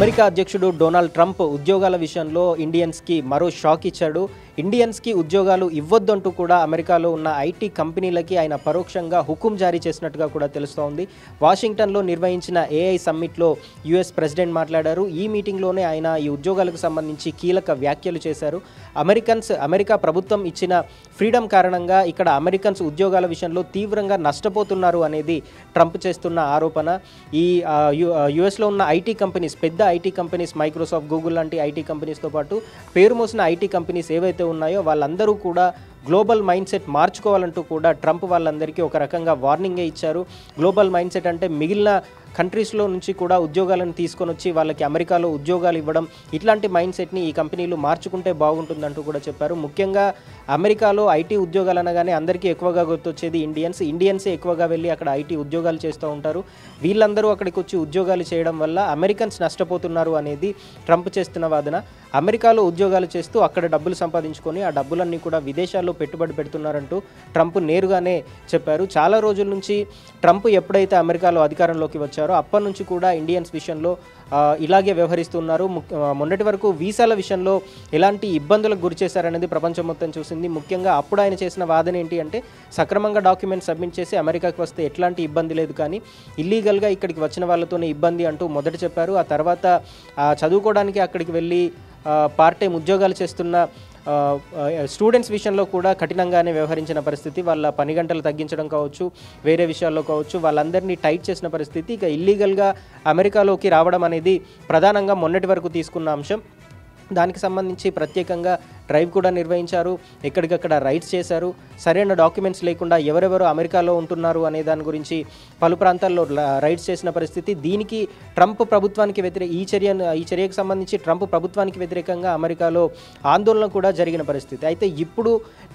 America అధ్యక్షుడు Donald Trump ఉద్యోగాల విషయంలో ఇండియన్స్కి మరో షాక్ ఇచ్చాడు. ఇండియన్స్కి ఉద్యోగాలు ఇవ్వొద్దంటూ కూడా అమెరికాలో ఉన్న ఐటీ కంపెనీలకి ఆయన పరోక్షంగా హుకుం జారీ చేసినట్టుగా కూడా తెలుస్తోంది. వాషింగ్టన్లో నిర్వహించిన ఏఐ సమ్మిట్లో యుఎస్ ప్రెసిడెంట్ మాట్లాడారు. ఈ మీటింగ్లోనే ఆయన ఈ ఉద్యోగాలకు సంబంధించి కీలక వ్యాఖ్యలు చేశారు. అమెరికా ప్రభుత్వం ఇచ్చిన ఫ్రీడమ్ కారణంగా ఇక్కడ అమెరికన్స్ ఉద్యోగాల విషయంలో తీవ్రంగా నష్టపోతున్నారు అనేది ట్రంప్ చేస్తున్న ఆరోపణ. ఈ యుఎస్లో ఉన్న ఐటీ కంపెనీస్, పెద్ద ఐటీ కంపెనీస్, మైక్రోసాఫ్ట్, గూగుల్ లాంటి ఐటీ కంపెనీస్తో పాటు పేరు మోసిన ఐటీ కంపెనీస్ ఏవైతే ఉన్నాయో వాళ్ళందరూ కూడా గ్లోబల్ మైండ్ సెట్ మార్చుకోవాలంటూ కూడా ట్రంప్ వాళ్ళందరికీ ఒక రకంగా వార్నింగే ఇచ్చారు. గ్లోబల్ మైండ్ సెట్ అంటే మిగిలిన కంట్రీస్లో నుంచి కూడా ఉద్యోగాలను తీసుకొని వచ్చి వాళ్ళకి అమెరికాలో ఉద్యోగాలు ఇవ్వడం, ఇట్లాంటి మైండ్ సెట్ని ఈ కంపెనీలు మార్చుకుంటే బాగుంటుందంటూ కూడా చెప్పారు. ముఖ్యంగా అమెరికాలో ఐటీ ఉద్యోగాలు అనగానే అందరికీ ఎక్కువగా గుర్తొచ్చేది ఇండియన్సే ఎక్కువగా వెళ్ళి అక్కడ ఐటీ ఉద్యోగాలు చేస్తూ ఉంటారు. వీళ్ళందరూ అక్కడికి వచ్చి ఉద్యోగాలు చేయడం వల్ల అమెరికన్స్ నష్టపోతున్నారు అనేది ట్రంప్ చేస్తున్న వాదన. అమెరికాలో ఉద్యోగాలు చేస్తూ అక్కడ డబ్బులు సంపాదించుకొని ఆ డబ్బులన్నీ కూడా విదేశాల్లో పెట్టుబడి పెడుతున్నారంటూ ట్రంప్ నేరుగానే చెప్పారు. చాలా రోజుల నుంచి ట్రంప్ ఎప్పుడైతే అమెరికాలో అధికారంలోకి వచ్చారో అప్పటి నుంచి కూడా ఇండియన్స్ విషయంలో ఇలాగే వ్యవహరిస్తున్నారు. మొన్నటి వరకు వీసాల విషయంలో ఎలాంటి ఇబ్బందులకు గురి చేశారనేది ప్రపంచం మొత్తం చూసింది. ముఖ్యంగా అప్పుడు ఆయన చేసిన వాదన ఏంటి అంటే సక్రమంగా డాక్యుమెంట్స్ సబ్మిట్ చేసి అమెరికాకి వస్తే ఎట్లాంటి ఇబ్బంది లేదు, కానీ ఇల్లీగల్గా ఇక్కడికి వచ్చిన వాళ్ళతోనే ఇబ్బంది అంటూ మొదట చెప్పారు. ఆ తర్వాత చదువుకోవడానికి అక్కడికి వెళ్ళి పార్ట్ టైం ఉద్యోగాలు చేస్తున్న స్టూడెంట్స్ విషయంలో కూడా కఠినంగానే వ్యవహరించిన పరిస్థితి. వాళ్ళ పని గంటలు తగ్గించడం కావచ్చు, వేరే విషయాల్లో కావచ్చు, వాళ్ళందరినీ టైట్ చేసిన పరిస్థితి. ఇక ఇల్లీగల్గా అమెరికాలోకి రావడం అనేది ప్రధానంగా మొన్నటి వరకు తీసుకున్న అంశం. దానికి సంబంధించి ప్రత్యేకంగా డ్రైవ్ కూడా నిర్వహించారు. ఎక్కడికక్కడ రైడ్స్ చేశారు. సరైన డాక్యుమెంట్స్ లేకుండా ఎవరెవరు అమెరికాలో ఉంటున్నారు అనే దాని గురించి పలు ప్రాంతాల్లో రైడ్స్ చేసిన పరిస్థితి. దీనికి ట్రంప్ ప్రభుత్వానికి ఈ చర్యకు సంబంధించి ట్రంప్ ప్రభుత్వానికి వ్యతిరేకంగా అమెరికాలో ఆందోళన కూడా జరిగిన పరిస్థితి. అయితే ఇప్పుడు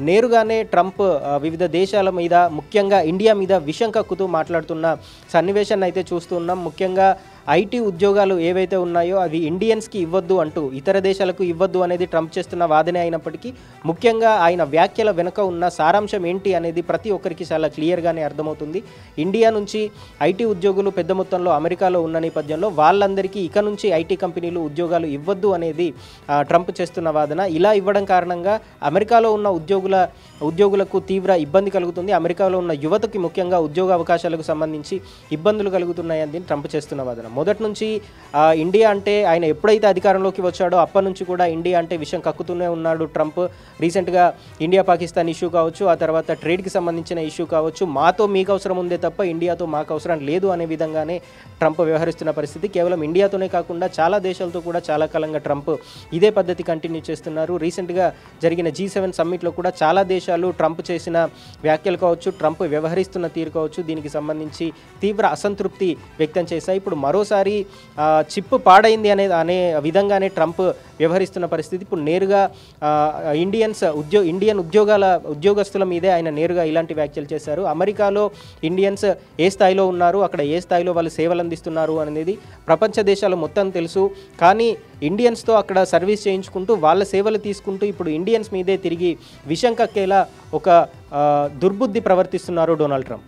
నేరుగానే ట్రంప్ వివిధ దేశాల మీద, ముఖ్యంగా ఇండియా మీద విషం కక్కుతూ మాట్లాడుతున్న సన్నివేశాన్ని అయితే చూస్తున్నాం. ముఖ్యంగా ఐటీ ఉద్యోగాలు ఏవైతే ఉన్నాయో అవి ఇండియన్స్కి ఇవ్వద్దు అంటూ, ఇతర దేశాలకు ఇవ్వద్దు అనేది ట్రంప్ చేస్తున్న వాదనే అయినప్పటికీ ముఖ్యంగా ఆయన వ్యాఖ్యల వెనుక ఉన్న సారాంశం ఏంటి అనేది ప్రతి ఒక్కరికి చాలా క్లియర్గానే అర్థమవుతుంది. ఇండియా నుంచి ఐటీ ఉద్యోగులు పెద్ద మొత్తంలో అమెరికాలో ఉన్న నేపథ్యంలో వాళ్ళందరికీ ఇక నుంచి ఐటీ కంపెనీలు ఉద్యోగాలు ఇవ్వద్దు అనేది ట్రంప్ చేస్తున్న వాదన. ఇలా ఇవ్వడం కారణంగా అమెరికాలో ఉన్న ఉద్యోగులకు తీవ్ర ఇబ్బంది కలుగుతుంది. అమెరికాలో ఉన్న యువతకి ముఖ్యంగా ఉద్యోగ అవకాశాలకు సంబంధించి ఇబ్బందులు కలుగుతున్నాయని ట్రంప్ చేస్తున్న వాదన. మొదటి నుంచి ఇండియా అంటే ఆయన ఎప్పుడైతే అధికారంలోకి వచ్చాడో అప్పటి నుంచి కూడా ఇండియా అంటే విషయం కక్కుతూనే ఉన్నాడు ట్రంప్. రీసెంట్గా ఇండియా పాకిస్తాన్ ఇష్యూ కావచ్చు, ఆ తర్వాత ట్రేడ్కి సంబంధించిన ఇష్యూ కావచ్చు, మాతో మీకు అవసరం ఉందే తప్ప ఇండియాతో మాకు అవసరం లేదు అనే విధంగానే ట్రంప్ వ్యవహరిస్తున్న పరిస్థితి. కేవలం ఇండియాతోనే కాకుండా చాలా దేశాలతో కూడా చాలా కాలంగా ట్రంప్ ఇదే పద్ధతి కంటిన్యూ చేస్తున్నారు. రీసెంట్గా జరిగిన G7 సమ్మిట్లో కూడా చాలా దేశాలు ట్రంప్ చేసిన వ్యాఖ్యలు కావచ్చు, ట్రంప్ వ్యవహరిస్తున్న తీరు కావచ్చు, దీనికి సంబంధించి తీవ్ర అసంతృప్తి వ్యక్తం చేశాయి. ఇప్పుడు మరోసారి చిప్ పాడైంది అనే విధంగానే ట్రంప్ వ్యవహరిస్తున్న పరిస్థితి. ఇప్పుడు నేరుగా ఇండియన్ ఉద్యోగస్తుల మీదే ఆయన నేరుగా ఇలాంటి వ్యాఖ్యలు చేశారు. అమెరికాలో ఇండియన్స్ ఏ స్థాయిలో ఉన్నారు, అక్కడ ఏ స్థాయిలో వాళ్ళు సేవలు అందిస్తున్నారు అనేది ప్రపంచ దేశాలు మొత్తం తెలుసు. కానీ ఇండియన్స్తో అక్కడ సర్వీస్ చేయించుకుంటూ వాళ్ళ సేవలు తీసుకుంటూ ఇప్పుడు ఇండియన్స్ మీదే తిరిగి విషం కక్కేలా ఒక దుర్బుద్ధి ప్రవర్తిస్తున్నారు డొనాల్డ్ ట్రంప్.